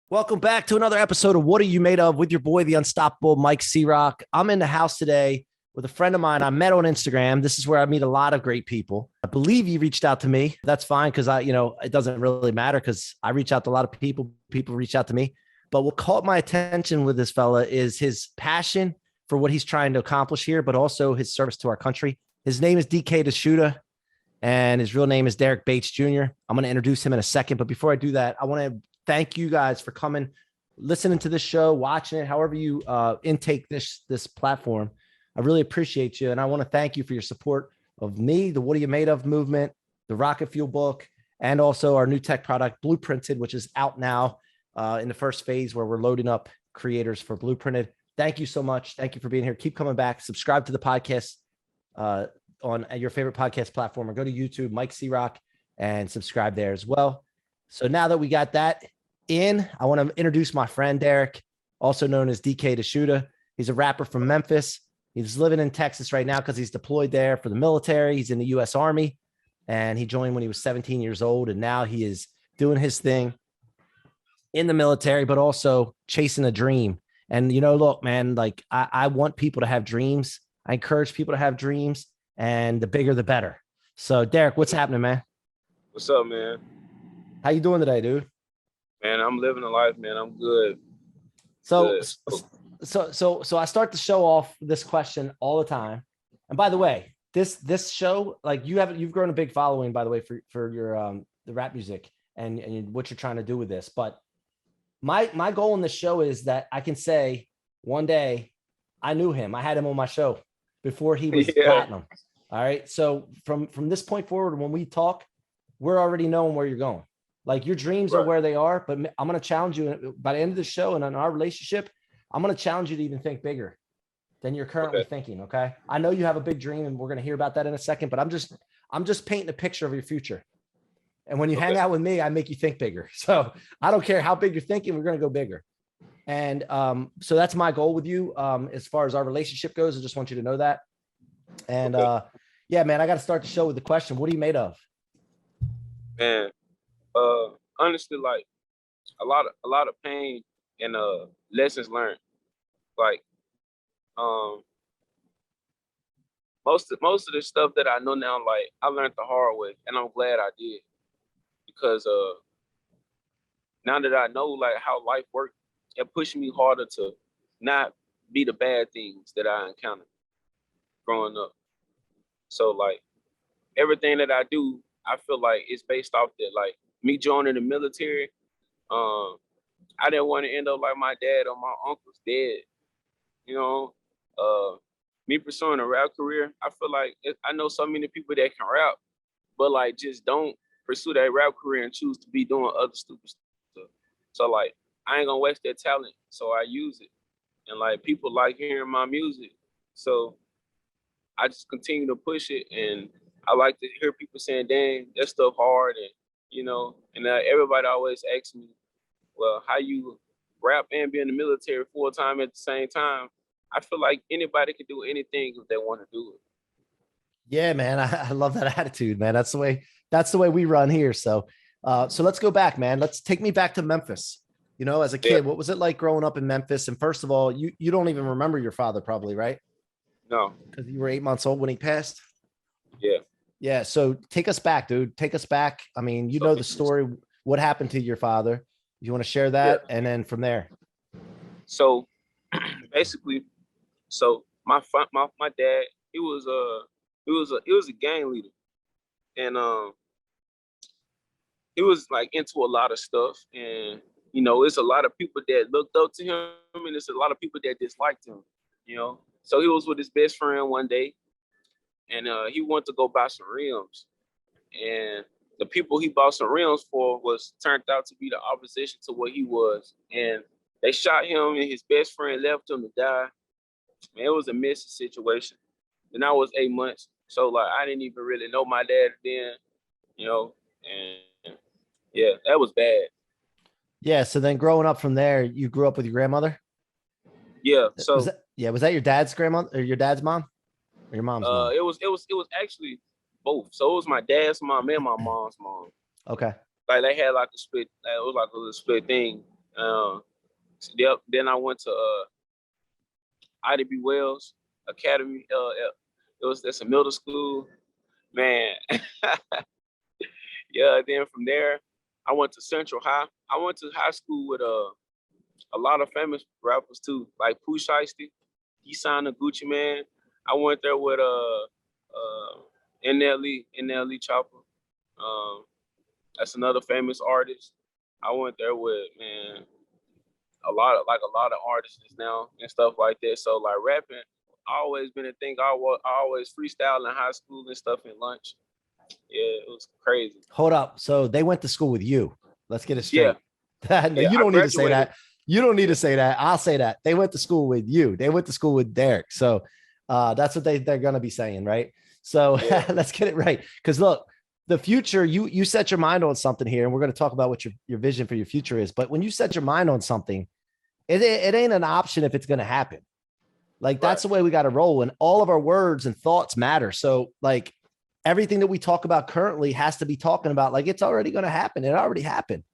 Welcome back to another episode of What Are You Made Of with your boy, the unstoppable Mike C-Roc. I'm in the house today with a friend of mine I met on Instagram. This is where I meet a lot of great people. I believe you reached out to me. That's fine because it doesn't really matter because I reach out to a lot of people. People reach out to me. But what caught my attention with this fella is his passion for what he's trying to accomplish here, but also his service to our country. His name is DkDashoota, and his real name is Derrick Bates Jr. I'm going to introduce him in a second. But before I do that, I want to thank you guys for coming, listening to this show, watching it, however you intake this platform. I really appreciate you. And I want to thank you for your support of me, the What Are You Made Of movement, the Rocket Fuel book, and also our new tech product, Blueprinted, which is out now in the first phase where we're loading up creators for Blueprinted. Thank you so much. Thank you for being here. Keep coming back. Subscribe to the podcast on your favorite podcast platform, or go to YouTube, Mike C-Roc, and subscribe there as well. So now that we got that in, I want to introduce my friend Derrick, also known as DkDashoota. He's a rapper from Memphis. He's living in Texas right now because he's deployed there for the military. He's in the U.S. Army, and he joined when he was 17 years old, and now he is doing his thing in the military, but also chasing a dream. And, look, man, like I want people to have dreams. I encourage people to have dreams, and the bigger, the better. So, Derrick, what's happening, man? What's up, man? How you doing today, dude? Man, I'm living a life, man. I'm good. So I start the show off this question all the time. And by the way, this show, like you've grown a big following, by the way, for your the rap music and what you're trying to do with this. But my goal in this show is that I can say one day I knew him. I had him on my show before he was platinum. All right. So from this point forward, when we talk, we're already knowing where you're going. Like your dreams are where they are, but I'm going to challenge you by the end of the show and in our relationship. I'm going to challenge you to even think bigger than you're currently thinking. Okay. I know you have a big dream and we're going to hear about that in a second, but I'm just painting a picture of your future. And when you hang out with me, I make you think bigger. So I don't care how big you're thinking, we're going to go bigger. And so that's my goal with you. As far as our relationship goes, I just want you to know that. And yeah, man, I got to start the show with the question, what are you made of? Man, honestly, like a lot of pain and lessons learned. Like most of the stuff that I know now, like I learned the hard way, and I'm glad I did, because now that I know like how life works, it pushed me harder to not be the bad things that I encountered growing up. So like everything that I do, I feel like it's based off that. Like me joining the military, I didn't want to end up like my dad or my uncles dead. Me pursuing a rap career, I feel like I know so many people that can rap, but like just don't pursue that rap career and choose to be doing other stupid stuff. So like I ain't gonna waste that talent, so I use it. And like people like hearing my music, so I just continue to push it. And I like to hear people saying, dang, that stuff hard. And everybody always asks me, well, how you rap and be in the military full time at the same time? I feel like anybody can do anything if they want to do it. Yeah, man. I love that attitude, man. That's the way we run here. So let's go back, man. Let's take me back to Memphis. As a kid, what was it like growing up in Memphis? And first of all, you don't even remember your father probably, right? No. Because you were 8 months old when he passed? Yeah. Yeah. So take us back, dude. Take us back. I mean, you know the story. What happened to your father? You want to share that? Yeah. And then from there. So basically, my dad, he was a gang leader. And he was like into a lot of stuff. And it's a lot of people that looked up to him, and it's a lot of people that disliked him, So he was with his best friend one day, and he wanted to go buy some rims. And the people he bought some rims for turned out to be the opposition to what he was. And they shot him, and his best friend left him to die. Man, it was a messy situation. And I was 8 months. So like I didn't even really know my dad then, and yeah, that was bad. Yeah. So then growing up from there, you grew up with your grandmother? Yeah. So was that your dad's grandmother or your dad's mom? Or your mom's mom? It was actually both. So it was my dad's mom and my mom's mom. Okay. Like they had like a split, it was like a little split thing. Yep. Then I went to Ida B. Wells Academy. That's a middle school, man. Yeah. Then from there, I went to Central High. I went to high school with a lot of famous rappers too, like Pooh Shiesty. He signed a Gucci Man. I went there with NLE Chopper. That's another famous artist. I went there with, man, a lot of artists now and stuff like that. So like rapping always been a thing. I always freestyle in high school and stuff in lunch. Yeah, it was crazy. Hold up. So they went to school with you. Let's get it straight. Yeah. No, you don't need to say that. You don't need to say that. I'll say that. They went to school with you. They went to school with Derrick. So that's what they're going to be saying, right? So Yeah. let's get it right. Because look, the future, you set your mind on something here, and we're going to talk about what your vision for your future is. But when you set your mind on something, it ain't an option if it's going to happen. Like that's the way we got to roll. And all of our words and thoughts matter. So like everything that we talk about currently has to be talking about like it's already going to happen. It already happened.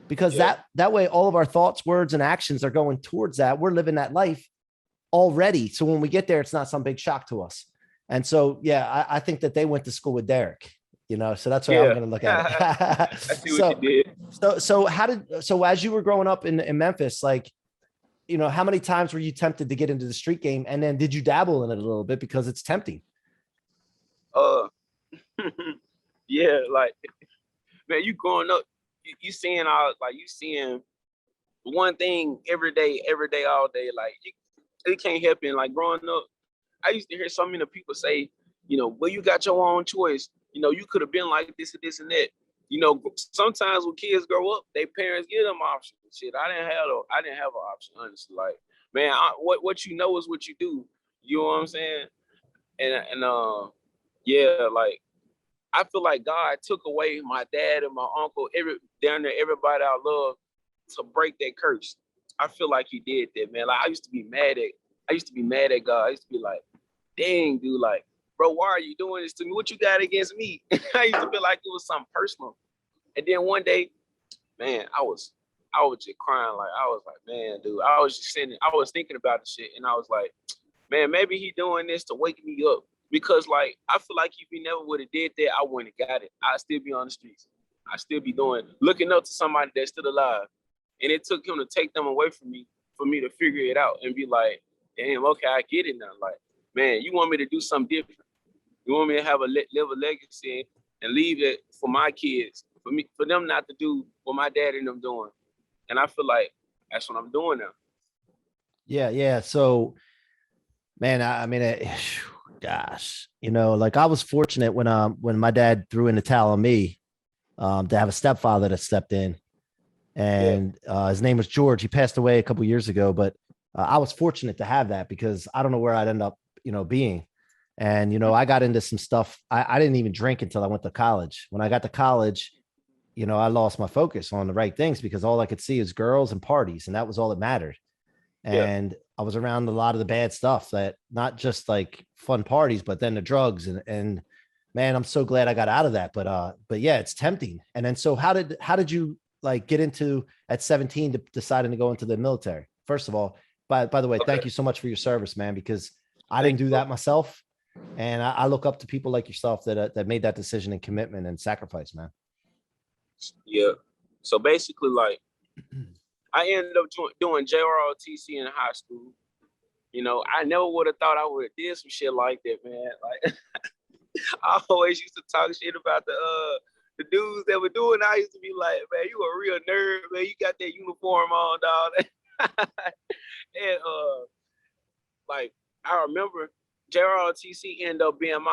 Because that way, all of our thoughts, words, and actions are going towards that. We're living that life already. So when we get there, it's not some big shock to us. And so, yeah, I think that they went to school with Derrick, so that's what I'm going to look at it. I see what you did. So as you were growing up in Memphis, like, how many times were you tempted to get into the street game? And then did you dabble in it a little bit because it's tempting? Yeah, like, man, you growing up, you seeing one thing every day, all day. Like it can't help it. Like growing up, I used to hear so many people say, well, you got your own choice. You could have been like this and this and that. Sometimes when kids grow up, their parents give them options. Shit, I didn't have an option, honestly. Like, man, what you know is what you do. You know what I'm saying? And yeah, like. I feel like God took away my dad and my uncle, everybody I love, to break that curse. I feel like he did that, man. Like I used to be mad at God. I used to be like, dang, dude, like, bro, why are you doing this to me? What you got against me? I used to feel like it was something personal. And then one day, man, I was just crying. Like I was like, man, dude, I was thinking about the shit, and I was like, man, maybe he doing this to wake me up. Because, like, I feel like if he never would have did that, I wouldn't have got it. I'd still be on the streets. I'd still be looking up to somebody that's still alive. And it took him to take them away from me for me to figure it out and be like, damn, okay, I get it now. Like, man, you want me to do something different. You want me to live a legacy and leave it for my kids, for them not to do what my dad and them doing. And I feel like that's what I'm doing now. Yeah. So, man, I mean, gosh, like I was fortunate when my dad threw in the towel on me, to have a stepfather that stepped in, and his name was George. He passed away a couple of years ago, but I was fortunate to have that because I don't know where I'd end up, being. And, I got into some stuff. I didn't even drink until I went to college. When I got to college, I lost my focus on the right things because all I could see is girls and parties, and that was all that mattered. And I was around a lot of the bad stuff, that not just like fun parties, but then the drugs and man, I'm so glad I got out of that. But yeah, it's tempting. And then, so how did you like get into at 17 deciding to go into the military? First of all, by the way, thank you so much for your service, man, because I didn't do that myself. And I look up to people like yourself that made that decision and commitment and sacrifice, man. Yeah. So basically, like, I ended up doing JROTC in high school. I never would have thought I would have did some shit like that, man. Like, I always used to talk shit about the dudes that were doing. I used to be like, man, you a real nerd, man. You got that uniform on, dog. And like, I remember JRTC ended up being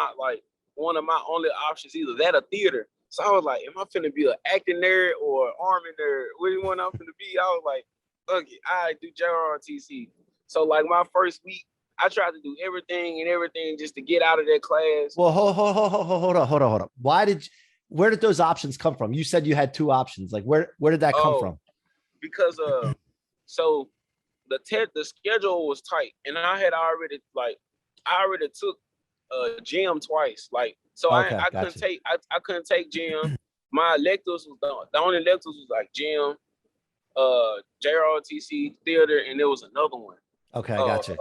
one of my only options, either that or theater. So I was like, am I finna be an acting nerd or an army nerd? Which one I'm finna be? I was like, okay, I do JRTC. So like my first week, I tried to do everything just to get out of that class. Well, hold on. Where did those options come from? You said you had two options. Like where did that come from? Because so the schedule was tight, and I already took gym twice. Like, so okay, I couldn't take gym. My electives was the only electives was like gym, JROTC theater, and there was another one. Okay, gotcha.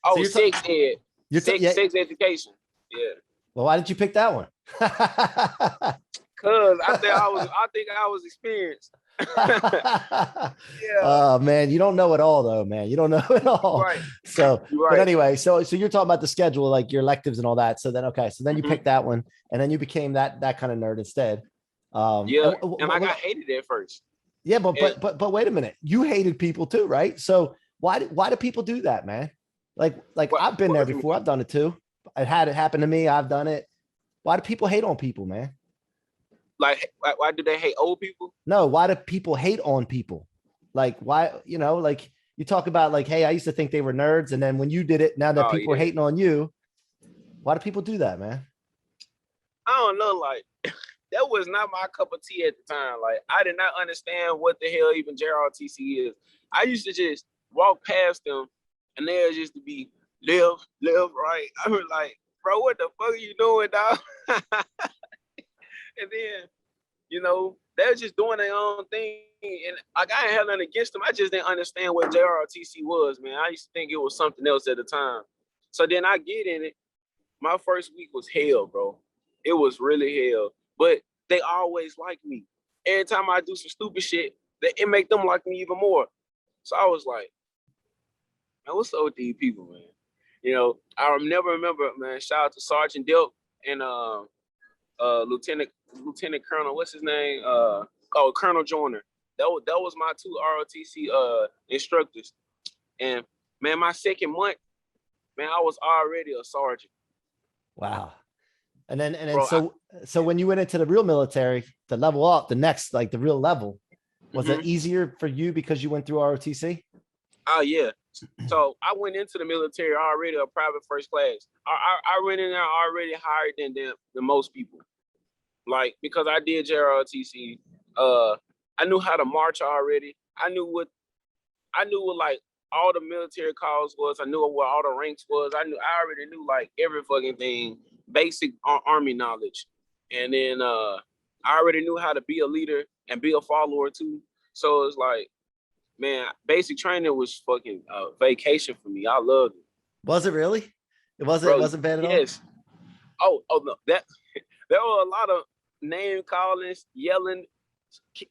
Oh, sex ed. Yeah. Sex education. Yeah. Well, why did you pick that one? Cause I think I was experienced. Yeah. Oh man, you don't know it all though, man. You don't know it all. Right. So, Right. But anyway, so you're talking about the schedule, like your electives and all that. So then, okay, so then you picked that one, and then you became that kind of nerd instead. Yeah, and I got hated at first. Yeah, but wait a minute, you hated people too, right? So why do people do that, man? Like I've been there before. I've done it too. I've had it happen to me. I've done it. Why do people hate on people, man? Like, why do they hate old people? No, why do people hate on people? Like, why, like you talk about like, hey, I used to think they were nerds. And then when you did it, now that people are hating on you, why do people do that, man? I don't know. Like, that was not my cup of tea at the time. Like, I did not understand what the hell even JRTC is. I used to just walk past them and there just to be left, right. I was like, bro, what the fuck are you doing, dog? And then, they're just doing their own thing. And like, I ain't had nothing against them. I just didn't understand what JRTC was, man. I used to think it was something else at the time. So then I get in it. My first week was hell, bro. It was really hell. But they always like me. Every time I do some stupid shit, it make them like me even more. So I was like, man, what's up with these people, man? I never remember, man. Shout out to Sergeant Delk and Lieutenant Colonel, what's his name? Colonel Joyner. That was my two ROTC instructors. And man, my second month, man, I was already a sergeant. Wow. And then bro, so when you went into the real military to level up, the next, like the real level, was it easier for you because you went through ROTC? Oh yeah. So I went into the military already a private first class. I went in there already higher than most people. Like, because I did JRTC, I knew how to march already. I knew what like all the military calls was. I knew what all the ranks was. I already knew like every fucking thing, basic army knowledge. And then I already knew how to be a leader and be a follower too. So it's like, man, basic training was fucking vacation for me. I loved it. Was it really? It wasn't bad at all? Yes. Oh no, there were a lot of name callings, yelling,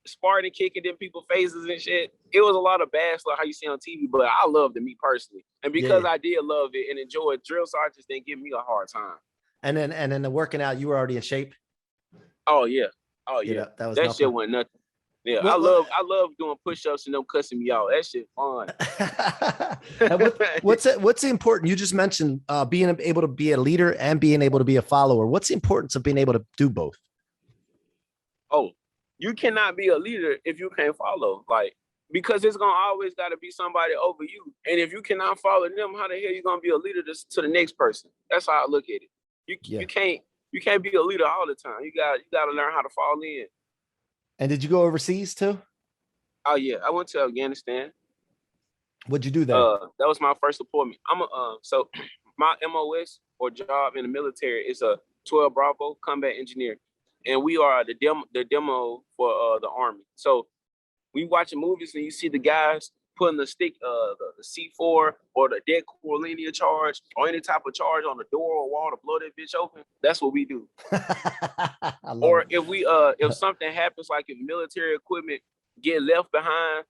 Spartan kicking in people's faces and shit. It was a lot of bad stuff how you see on TV, but I loved it, me personally. And because I did love it and enjoy it, drill sergeants didn't give me a hard time. And then the working out, you were already in shape? Oh yeah. That shit wasn't nothing. Yeah, I love doing push-ups and them cussing me out. That shit fun. What's important? You just mentioned being able to be a leader and being able to be a follower. What's the importance of being able to do both? Oh, you cannot be a leader if you can't follow. Like, because it's gonna always gotta be somebody over you. And if you cannot follow them, how the hell you gonna be a leader to the next person? That's how I look at it. You can't be a leader all the time. You gotta learn how to fall in. And did you go overseas too? Oh yeah, I went to Afghanistan. What'd you do there? That was my first deployment. So my MOS or job in the military is a 12 Bravo combat engineer, and we are the demo for the Army. So we watching movies and you see the guys putting the stick, the C4 or the dead core linear charge or any type of charge on the door or wall to blow that bitch open. That's what we do. Or if something happens, like if military equipment get left behind,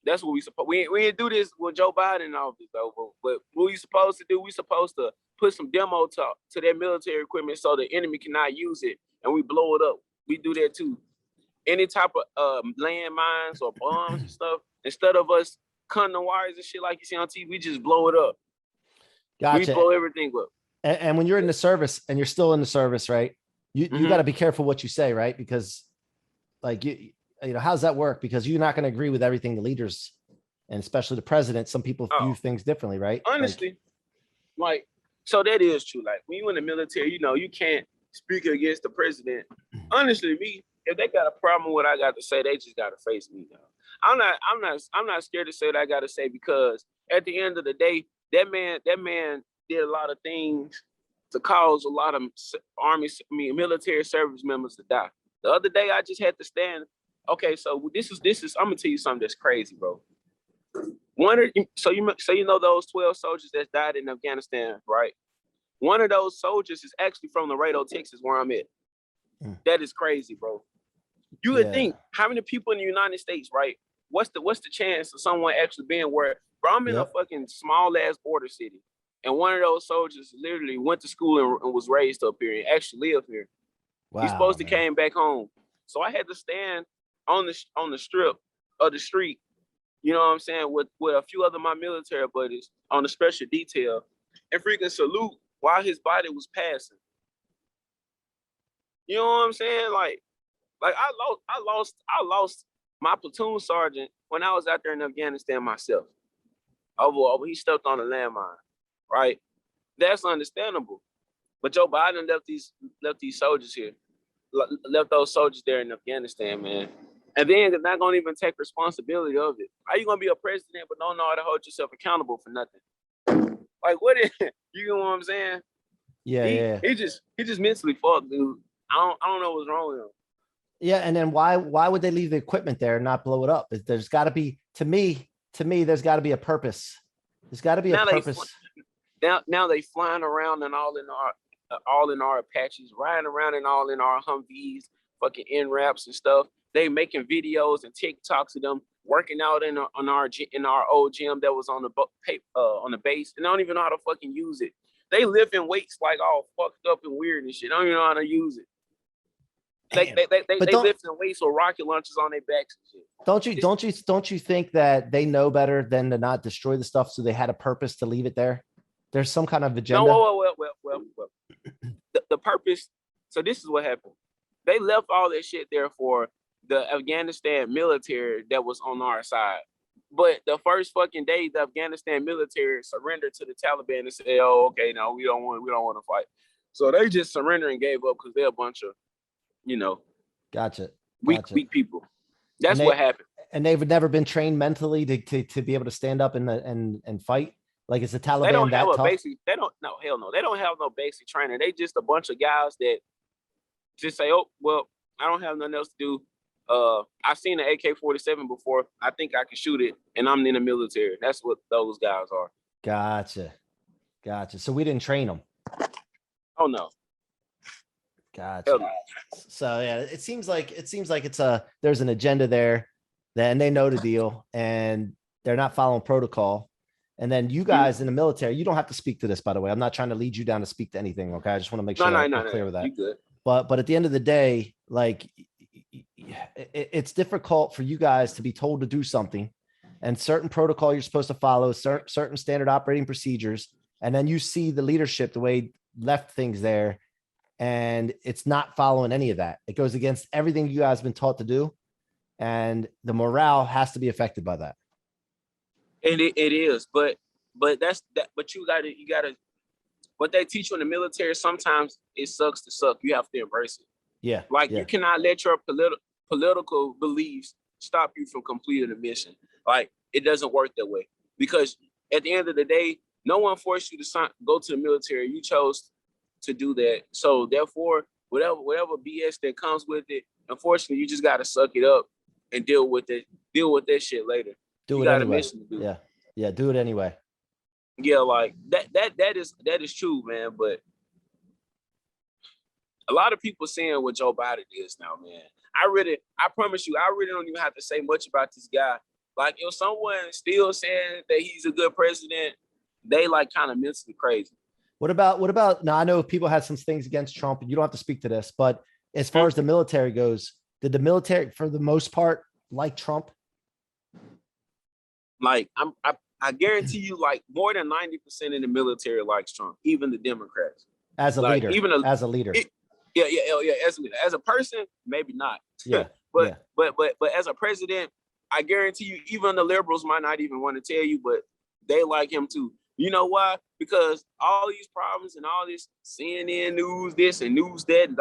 that's what we supposed. We didn't do this with Joe Biden in office though. But what we supposed to do? We supposed to put some demo to that military equipment so the enemy cannot use it, and we blow it up. We do that too. Any type of landmines or bombs and stuff, instead of us cutting the wires and shit like you see on TV, we just blow it up. Gotcha. We blow everything up. And when you're in the service and you're still in the service, right? You got to be careful what you say, right? Because like how's that work? Because you're not going to agree with everything the leaders and especially the president. Some people view things differently, right? Honestly, so that is true. Like when you're in the military, you can't speak against the president. Honestly, if they got a problem with what I got to say, they just got to face me. I'm not scared to say what I got to say, because at the end of the day, that man did a lot of things to cause a lot of military service members to die. The other day, I just had to stand okay, so this is I'm gonna tell you something that's crazy, bro. So you know those 12 soldiers that died in Afghanistan, right? One of those soldiers is actually from Laredo, Texas, where I'm at. That is crazy, bro. You would think how many people in the United States, right? What's the chance of someone actually being where? Bro, I'm in a fucking small ass border city, and one of those soldiers literally went to school and was raised up here and actually lived here. Wow, he's supposed to came back home, so I had to stand on the strip of the street. You know what I'm saying? With a few other my military buddies on the special detail, and freaking salute while his body was passing. You know what I'm saying? Like I lost my platoon sergeant when I was out there in Afghanistan myself. Over he stepped on a landmine, right? That's understandable. But Joe Biden left these soldiers here, left those soldiers there in Afghanistan, man. And then they're not gonna even take responsibility of it. How you gonna be a president but don't know how to hold yourself accountable for nothing? Like what is you know what I'm saying? Yeah, He just mentally fucked, dude. I don't know what's wrong with him. Yeah, and then why would they leave the equipment there and not blow it up? There's got to be to me there's got to be a purpose. There's got to be a purpose. Now they flying around and all in our Apaches, riding around and all in our Humvees, fucking NRAPs and stuff. They making videos and TikToks of them working out in our old gym that was on the base, and they don't even know how to fucking use it. They lifting weights like all fucked up and weird and shit. They don't even know how to use it. They lifting weights with rocket launchers on their backs and shit. Don't you think that they know better than to not destroy the stuff, so they had a purpose to leave it there? There's some kind of agenda. No, well. The purpose. So this is what happened. They left all that shit there for the Afghanistan military that was on our side. But the first fucking day, the Afghanistan military surrendered to the Taliban and said, "Oh, okay, no, we don't want to fight." So they just surrendered and gave up because they're a bunch of, Gotcha. Weak people. That's what happened. And they've never been trained mentally to be able to stand up and fight. Like, is the Taliban they don't that have tough? Hell no. They don't have no basic training. They just a bunch of guys that just say, "Oh, well, I don't have nothing else to do. I've seen an AK-47 before. I think I can shoot it, and I'm in the military." That's what those guys are. Gotcha. So we didn't train them. Oh no. Gotcha. So yeah, it seems like there's an agenda there, and they know the deal, and they're not following protocol. And then you guys in the military, you don't have to speak to this, by the way. I'm not trying to lead you down to speak to anything. Okay, I just want to make sure I'm clear with that. You good. But at the end of the day, like, it's difficult for you guys to be told to do something, and certain protocol you're supposed to follow, certain standard operating procedures, and then you see the leadership the way left things there, and it's not following any of that. It goes against everything you guys have been taught to do, and the morale has to be affected by that. And it is, but that's that. But you gotta. What they teach you in the military, sometimes it sucks to suck. You have to embrace it. Yeah. Like you cannot let your political beliefs stop you from completing the mission. Like it doesn't work that way, because at the end of the day, no one forced you to go to the military. You chose to do that. So therefore, whatever BS that comes with it, unfortunately, you just gotta suck it up and deal with it. Deal with that shit later. Do it anyway. Yeah. Do it anyway. Yeah, like that is true, man. But a lot of people saying what Joe Biden is now, man. I promise you, I really don't even have to say much about this guy. Like, if someone still saying that he's a good president, they like kind of mentally crazy. What about now? I know people had some things against Trump, and you don't have to speak to this, but as far as the military goes, did the military, for the most part, like Trump? Like, I guarantee you, like, more than 90% of the military likes Trump, even the Democrats. As a leader. As a leader. Yeah. As a leader. As a person, maybe not. Yeah. But as a president, I guarantee you, even the liberals might not even want to tell you, but they like him too. You know why? Because all these problems and all this CNN news, this and news that, and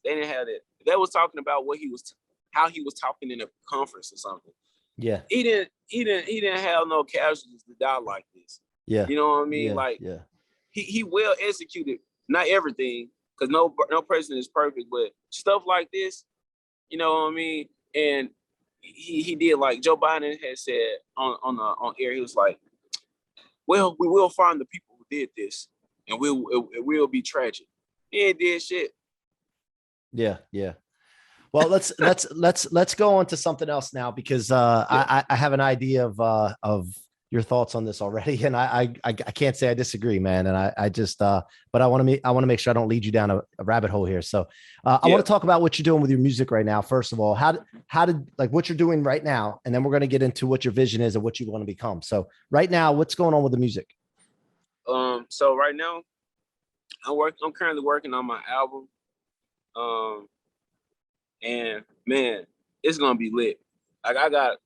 they didn't have that. They was talking about how he was talking in a conference or something. Yeah. He didn't have no casualties to die like this. Yeah. You know what I mean? He well executed, not everything, because no president is perfect, but stuff like this, you know what I mean? And he did like Joe Biden had said on air. He was like, well, we will find the people who did this, and it will be tragic. He ain't did shit. Yeah. Well, let's go on to something else now, because I have an idea of your thoughts on this already, and I can't say I disagree, man. And I just but I want to make sure I don't lead you down a rabbit hole here. So I want to talk about what you're doing with your music right now. First of all, how did like what you're doing right now, and then we're going to get into what your vision is and what you want to become. So right now, what's going on with the music? So right now, I'm currently working on my album. And man, it's gonna be lit. Like I got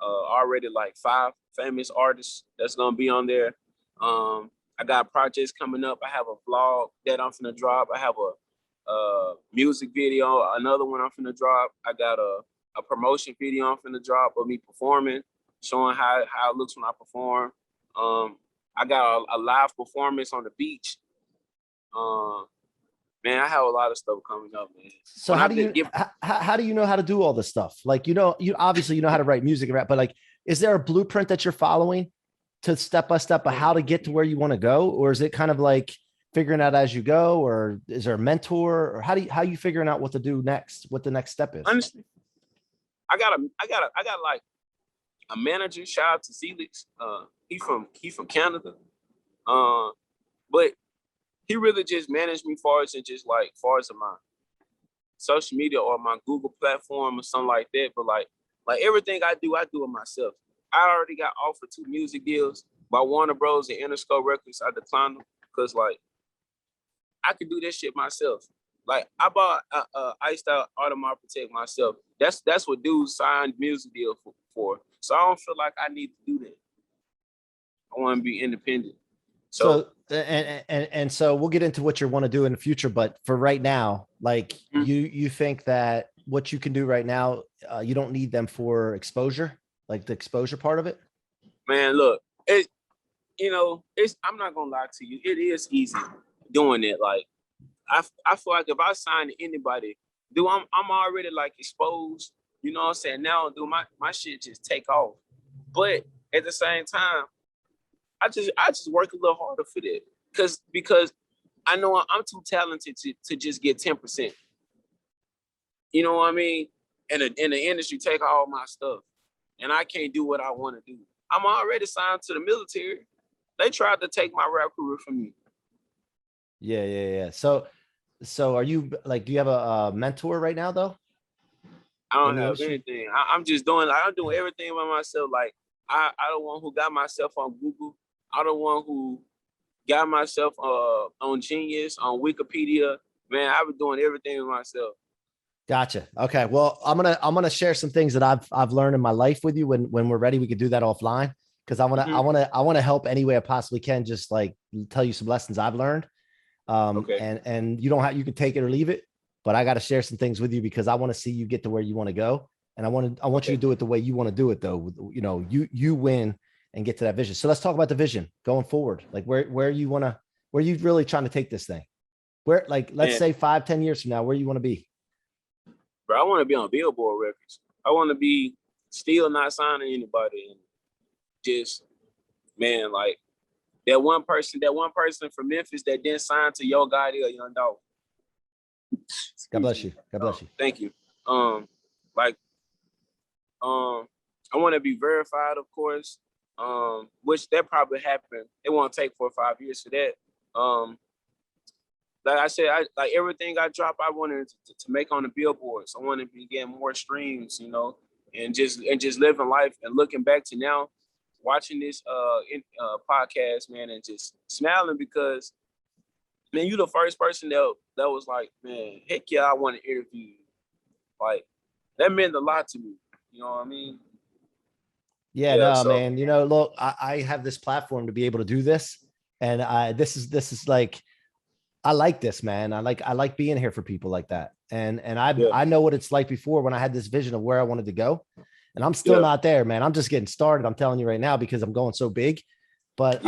already like 5 famous artists that's gonna be on there. I got projects coming up. I have a vlog that I'm finna drop. I have a music video, another one I'm finna drop. I got a promotion video I'm finna drop of me performing, showing how it looks when I perform. I got a live performance on the beach. Man, I have a lot of stuff coming up, man. So how do you know how to do all this stuff? Like, you obviously how to write music and rap, but like, is there a blueprint that you're following to step by step of how to get to where you want to go? Or is it kind of like figuring out as you go, or is there a mentor, or how are you figuring out what to do next, what the next step is? Honestly, I got like a manager. Shout out to Felix. He from Canada. But he really just managed me far as my social media or my Google platform or something like that. But like everything I do it myself. I already got offered 2 music deals by Warner Bros. And Interscope Records. I declined them because like I could do this shit myself. Like I bought a iced out Audemars Protect myself. That's what dudes signed music deal for. So I don't feel like I need to do that. I want to be independent. So so we'll get into what you want to do in the future, but for right now, like you think that what you can do right now, you don't need them for exposure, like the exposure part of it? Man, look, I'm not gonna lie to you, it is easy doing it. Like I feel like if I sign to anybody, I'm already like exposed. You know what I'm saying? Now, my shit just take off. But at the same time, I just work a little harder for that. Because I know I'm too talented to just get 10%. You know what I mean? And in the industry, take all my stuff. And I can't do what I want to do. I'm already signed to the military. They tried to take my rap career from me. Yeah. So are you like, do you have a mentor right now though? I don't have anything. I'm doing everything by myself. Like I the one who got myself on Google. I'm the one who got myself on Genius, on Wikipedia. Man, I've been doing everything myself. Gotcha. Okay. Well, I'm gonna share some things that I've learned in my life with you. When we're ready, we could do that offline, because I want to help any way I possibly can. Just like tell you some lessons I've learned. Okay. And you can take it or leave it, but I got to share some things with you because I want to see you get to where you want to go, and I want you to do it the way you want to do it though. You win and get to that vision. So let's talk about the vision going forward. Like where you really trying to take this thing? Where, like, let's say 5-10 years from now, where you want to be? Bro, I want to be on Billboard records. I want to be still not signing anybody. And just, man, like that one person from Memphis that didn't sign to Yo Gotti or Young Dog. God bless you. God bless you. Thank you. I want to be verified, of course. Which that probably happened. It won't take 4 or 5 years for that. Like I said, like everything I drop, I wanted to make on the billboards. I want to be getting more streams, and just living life and looking back to now, watching this podcast, man, and just smiling because, man, you the first person that was like, man, heck yeah, I want to interview you. Like that meant a lot to me. You know what I mean? Yeah, man. Look, I have this platform to be able to do this, and this is like, I like this, man. I like being here for people like that, and I know what it's like before when I had this vision of where I wanted to go, and I'm still not there, man. I'm just getting started. I'm telling you right now because I'm going so big, but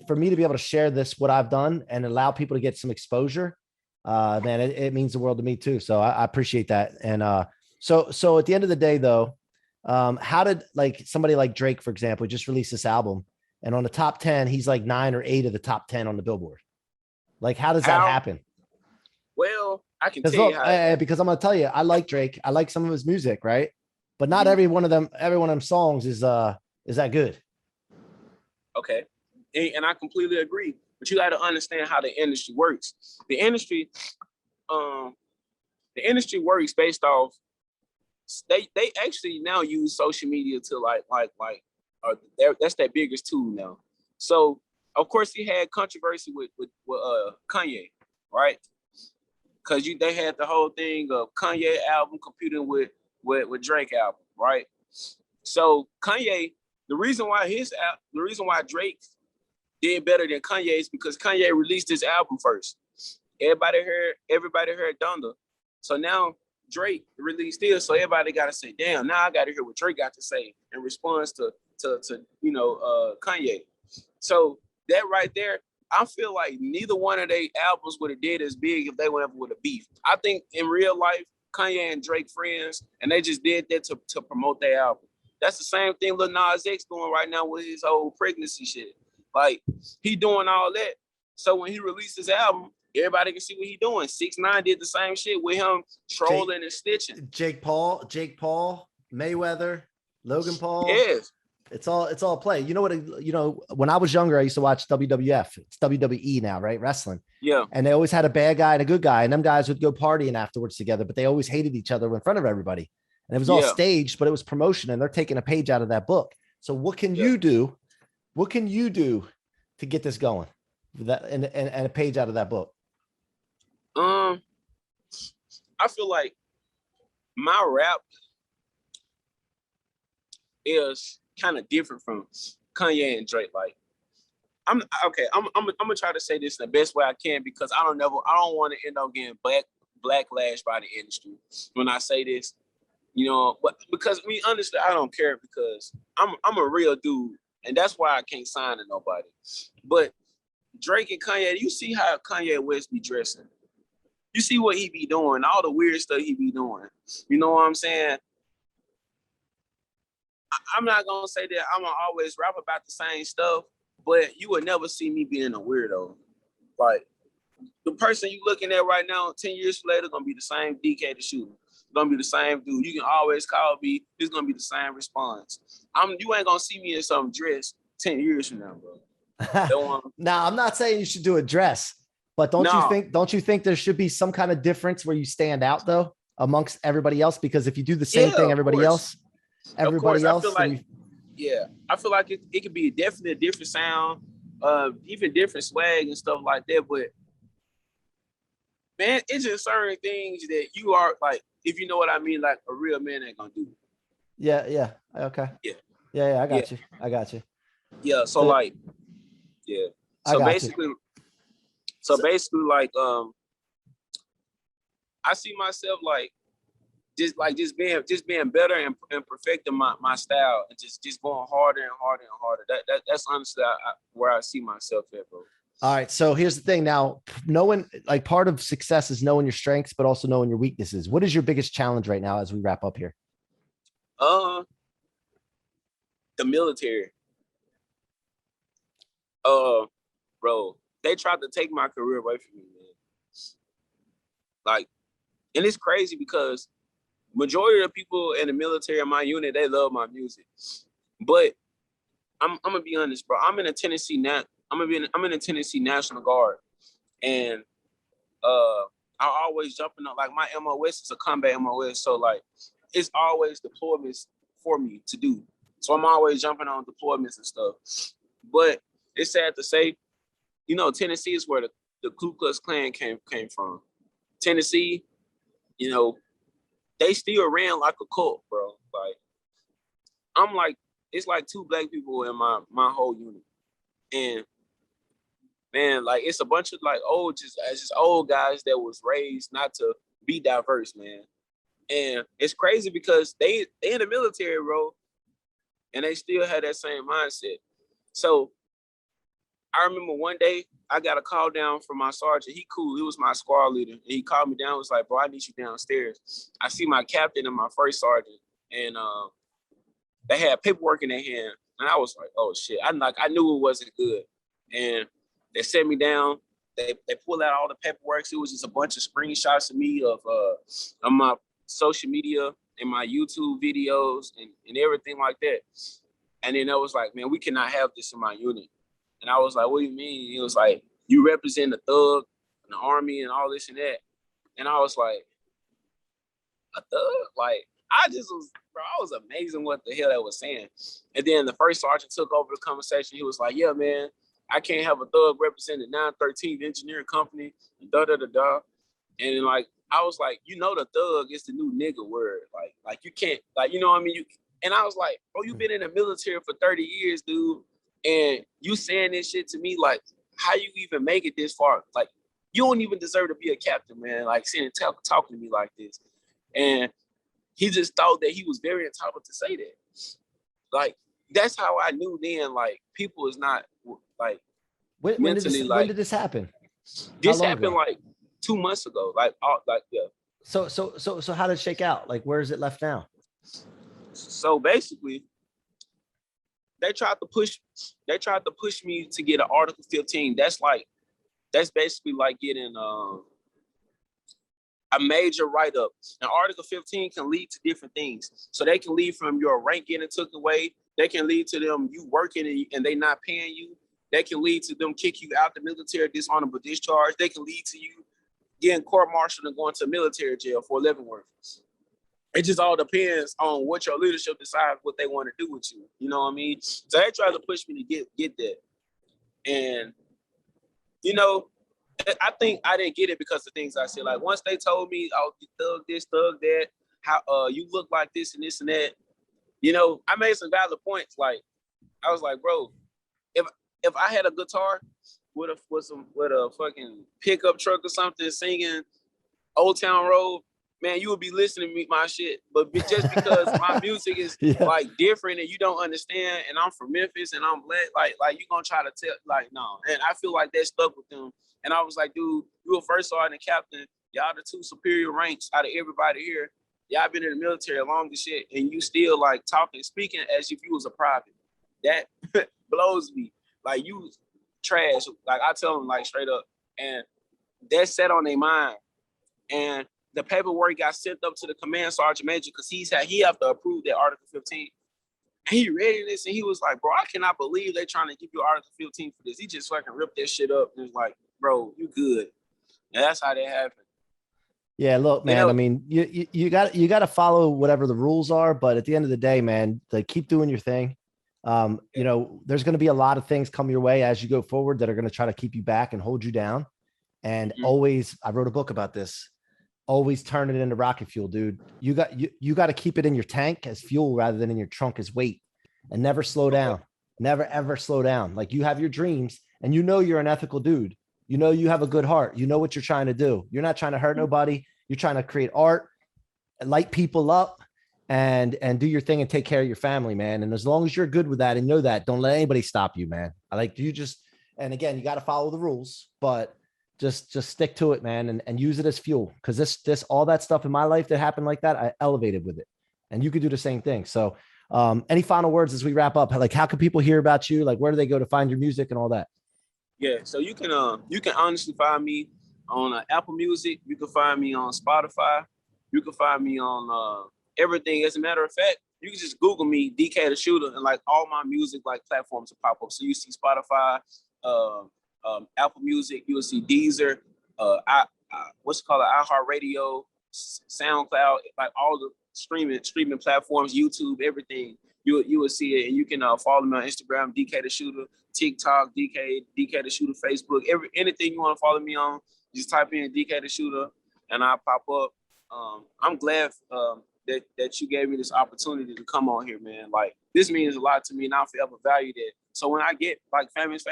for me to be able to share what I've done and allow people to get some exposure, man, it means the world to me too. So I appreciate that, and so at the end of the day, though. How did like somebody like Drake, for example, just released this album, and on the top 10, he's like 9 or 8 of the top 10 on the Billboard. Like, how does that happen? Well, I can tell you how. Because I'm gonna tell you, I like Drake. I like some of his music, right? But not every one of them songs is that good. Okay. And I completely agree. But you got to understand how the industry works. The industry works based off. They actually now use social media to that's their biggest tool now. So of course he had controversy with Kanye, right? Because they had the whole thing of Kanye album competing with Drake album, right? So Kanye, the reason why Drake did better than Kanye is because Kanye released his album first. Everybody heard Donda. So now Drake released his, so everybody got to say, damn, now I got to hear what Drake got to say in response to Kanye. So that right there, I feel like neither one of their albums would have did as big if they went with a beef. I think in real life, Kanye and Drake friends, and they just did that to promote their album. That's the same thing Lil Nas X doing right now with his whole pregnancy shit. Like, he doing all that. So when he released his album, everybody can see what he doing. 6ix9ine did the same shit with him trolling and stitching. Jake Paul, Mayweather, Logan Paul. Yes. It's all play. You know what? When I was younger, I used to watch WWF. It's WWE now, right? Wrestling. Yeah. And they always had a bad guy and a good guy, and them guys would go partying afterwards together, but they always hated each other in front of everybody. And it was all staged, but it was promotion, and they're taking a page out of that book. So what can you do? What can you do to get this going? That and a page out of that book. I feel like my rap is kind of different from Kanye and Drake. Like, I'm gonna try to say this in the best way I can, because I don't want to end up getting backlash by the industry when I say this, but because honestly, I don't care, because I'm a real dude, and that's why I can't sign to nobody. But Drake and Kanye, you see how Kanye West be dressing. You see what he be doing, all the weird stuff he be doing. You know what I'm saying? I'm not gonna say that I'm gonna always rap about the same stuff, but you would never see me being a weirdo. Like, the person you looking at right now, 10 years later, gonna be the same DkDashoota. Gonna be the same dude. You can always call me. It's gonna be the same response. You ain't gonna see me in some dress 10 years from now, bro. Now, I'm not saying you should do a dress, but don't you think there should be some kind of difference where you stand out though amongst everybody else? Because if you do the same thing, everybody else. I feel like it could be definitely a different sound, even different swag and stuff like that. But man, it's just certain things that you are like, if you know what I mean, like a real man ain't gonna do. Yeah. Okay. Yeah. I got you. Yeah. So like, yeah. So basically, like, I see myself like just being better and perfecting my style, and just going harder and harder and harder. That's honestly where I see myself at, bro. All right. So here's the thing. Now, knowing, like, part of success is knowing your strengths, but also knowing your weaknesses. What is your biggest challenge right now as we wrap up here? The military. Bro, they tried to take my career away from me, man. Like, and it's crazy because majority of the people in the military in my unit, they love my music. But I'm gonna be honest, bro. I'm in the Tennessee National Guard, and I always jumping up. Like, my MOS is a combat MOS, so like it's always deployments for me to do. So I'm always jumping on deployments and stuff. But it's sad to say, Tennessee is where the Ku Klux Klan came from. Tennessee, they still ran like a cult, bro. Like, I'm like, it's like 2 black people in my whole unit. And man, like, it's a bunch of like just old guys that was raised not to be diverse, man. And it's crazy because they in the military, bro, and they still had that same mindset. So I remember one day I got a call down from my sergeant. He cool. He was my squad leader. And he called me down. Was like, bro, I need you downstairs. I see my captain and my first sergeant. And they had paperwork in their hand, and I was like, oh shit. I knew it wasn't good. And they set me down. They pulled out all the paperwork. It was just a bunch of screenshots of me of my social media and my YouTube videos and everything like that. And then I was like, man, we cannot have this in my unit. And I was like, what do you mean? It was like, you represent the thug and the army and all this and that. And I was like, a thug? Like, I was amazing what the hell they was saying. And then the first sergeant took over the conversation. He was like, yeah, man, I can't have a thug representing 913 engineering company, and da-da-da-da. And then, like, I was like, you know, the thug is the new nigga word. Like you can't, like, you know what I mean? And I was like, oh, you've been in the military for 30 years, dude. And you saying this shit to me, like, how you even make it this far? Like, you don't even deserve to be a captain, man. Like, sitting and talking to me like this. And he just thought that he was very entitled to say that. Like, that's how I knew then, like, people is not, like, when did this happen? This happened, like, 2 months ago. Yeah. So how did it shake out? Like, where is it left now? So basically, they tried to push me to get an Article 15. That's basically like getting a major write-up. Now, Article 15 can lead to different things. So they can lead from your rank getting took away. They can lead to them you working and they not paying you. They can lead to them kick you out the military, dishonorable discharge. They can lead to you getting court-martialed and going to military jail for Leavenworth. It just all depends on what your leadership decides what they want to do with you. You know what I mean? So they tried to push me to get that. And, you know, I think I didn't get it because of things I said. Like, once they told me, oh, you thug this, thug that, how you look like this and this and that, you know, I made some valid points. Like, I was like, bro, if I had a guitar with a fucking pickup truck or something singing Old Town Road, man, you would be listening to my shit. But just because my music is like different and you don't understand, and I'm from Memphis and I'm black, like you gonna try to tell, like, no. And I feel like that stuck with them. And I was like, dude, you a first sergeant and captain. Y'all the two superior ranks out of everybody here. Y'all been in the military long as shit, and you still like speaking as if you was a private. That blows me. Like, you trash. Like, I tell them, like, straight up. And that's set on their mind. And the paperwork got sent up to the command sergeant major because he have to approve that Article 15. And he read this and he was like, bro, I cannot believe they're trying to give you Article 15 for this. He just fucking ripped that shit up and was like, bro, you good. And that's how that happened. Yeah, look, man, you know, I mean, you got to follow whatever the rules are, but at the end of the day, man, like, keep doing your thing. You know, there's going to be a lot of things come your way as you go forward that are going to try to keep you back and hold you down. And always, I wrote a book about this. Always turn it into rocket fuel, dude. You got to keep it in your tank as fuel rather than in your trunk as weight, and never slow down. Never, ever slow down. Like, you have your dreams and you know, you're an ethical dude. You know, you have a good heart. You know what you're trying to do. You're not trying to hurt nobody. You're trying to create art, light people up, and do your thing and take care of your family, man. And as long as you're good with that and know that, don't let anybody stop you, man. And again, you got to follow the rules, but just stick to it, man, and use it as fuel. Cause this, all that stuff in my life that happened like that, I elevated with it, and you could do the same thing. So, any final words as we wrap up? Like, how can people hear about you? Like, where do they go to find your music and all that? Yeah. So you can honestly find me on Apple Music. You can find me on Spotify. You can find me on, everything. As a matter of fact, you can just Google me, DkDashoota, and like all my music like platforms will pop up. So you see Spotify, Apple Music, you will see Deezer, what's it called, iHeartRadio, SoundCloud, like all the streaming platforms, YouTube, everything. You will see it, and you can follow me on Instagram, DkDashoota, TikTok, DkDashoota, Facebook, anything you want to follow me on, just type in DkDashoota, and I'll pop up. I'm glad that you gave me this opportunity to come on here, man. Like, this means a lot to me, and I'll forever value that. So when I get like famous,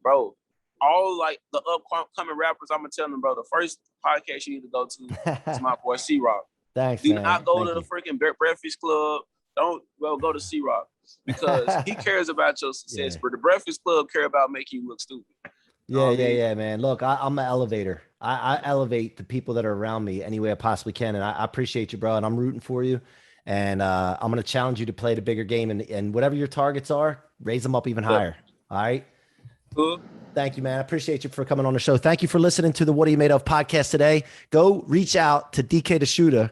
bro, all like the upcoming rappers, I'm gonna tell them, bro, the first podcast you need to go to is my boy C-Roc. Thanks. Do not go to the freaking Breakfast Club. Don't go to C-Roc, because he cares about your success. But the Breakfast Club care about making you look stupid. Yeah, man. Look, I'm an elevator. I elevate the people that are around me any way I possibly can. And I appreciate you, bro. And I'm rooting for you. And I'm going to challenge you to play the bigger game, and whatever your targets are, raise them up even higher. All right. Cool. Thank you, man. I appreciate you for coming on the show. Thank you for listening to the What Are You Made Of podcast today. Go reach out to DkDashoota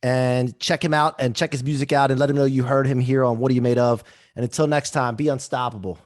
and check him out and check his music out and let him know you heard him here on What Are You Made Of. And until next time, be unstoppable.